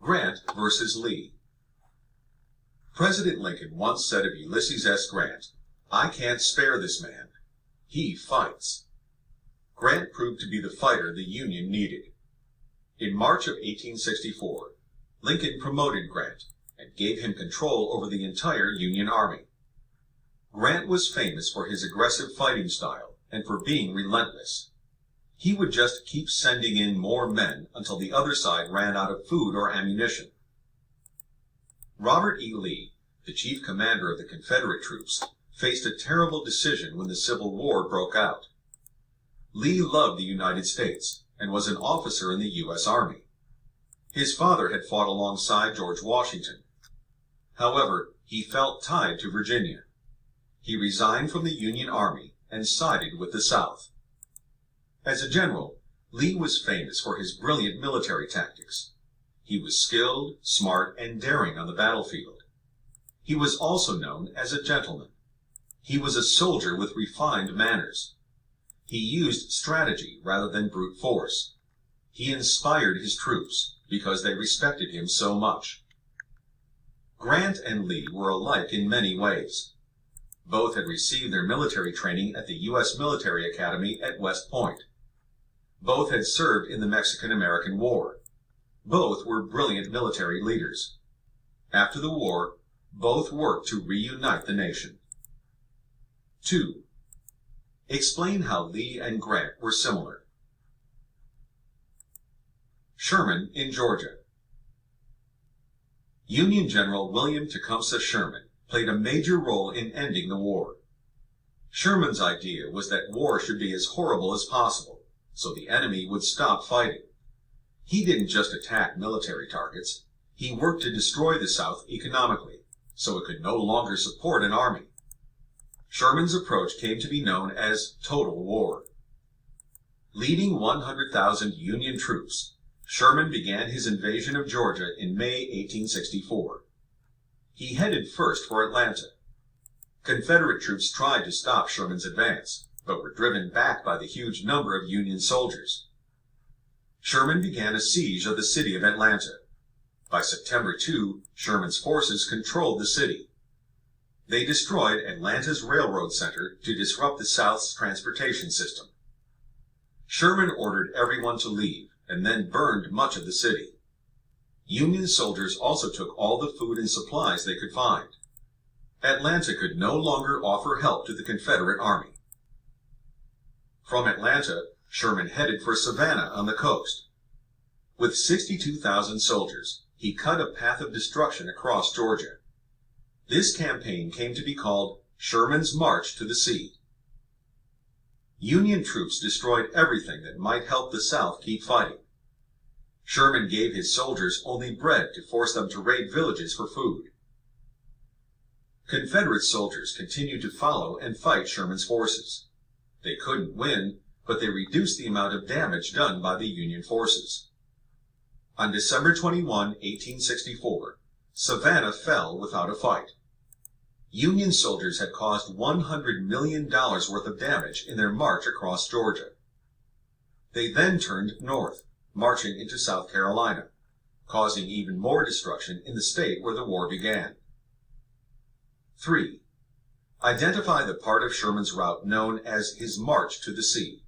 Grant versus Lee. President Lincoln once said of Ulysses S. Grant, "I can't spare this man. He fights." Grant proved to be the fighter the Union needed. In March of 1864, Lincoln promoted Grant and gave him control over the entire Union Army. Grant was famous for his aggressive fighting style and for being relentless. He would just keep sending in more men until the other side ran out of food or ammunition. Robert E. Lee, the chief commander of the Confederate troops, faced a terrible decision when the Civil War broke out. Lee loved the United States and was an officer in the U.S. Army. His father had fought alongside George Washington. However, he felt tied to Virginia. He resigned from the Union Army and sided with the South. As a general, Lee was famous for his brilliant military tactics. He was skilled, smart, and daring on the battlefield. He was also known as a gentleman. He was a soldier with refined manners. He used strategy rather than brute force. He inspired his troops because they respected him so much. Grant and Lee were alike in many ways. Both had received their military training at the U.S. Military Academy at West Point. Both had served in the Mexican-American War. Both were brilliant military leaders. After the war, both worked to reunite the nation. 2. Explain how Lee and Grant were similar. Sherman in Georgia. Union General William Tecumseh Sherman played a major role in ending the war. Sherman's idea was that war should be as horrible as possible, so the enemy would stop fighting. He didn't just attack military targets. He worked to destroy the South economically, so it could no longer support an army. Sherman's approach came to be known as total war. Leading 100,000 Union troops, Sherman began his invasion of Georgia in May 1864. He headed first for Atlanta. Confederate troops tried to stop Sherman's advance, but were driven back by the huge number of Union soldiers. Sherman began a siege of the city of Atlanta. By September 2, Sherman's forces controlled the city. They destroyed Atlanta's railroad center to disrupt the South's transportation system. Sherman ordered everyone to leave and then burned much of the city. Union soldiers also took all the food and supplies they could find. Atlanta could no longer offer help to the Confederate Army. From Atlanta, Sherman headed for Savannah on the coast. With 62,000 soldiers, he cut a path of destruction across Georgia. This campaign came to be called Sherman's March to the Sea. Union troops destroyed everything that might help the South keep fighting. Sherman gave his soldiers only bread to force them to raid villages for food. Confederate soldiers continued to follow and fight Sherman's forces. They couldn't win, but they reduced the amount of damage done by the Union forces. On December 21, 1864, Savannah fell without a fight. Union soldiers had caused $100 million worth of damage in their march across Georgia. They then turned north, marching into South Carolina, causing even more destruction in the state where the war began. 3. Identify the part of Sherman's route known as his March to the Sea.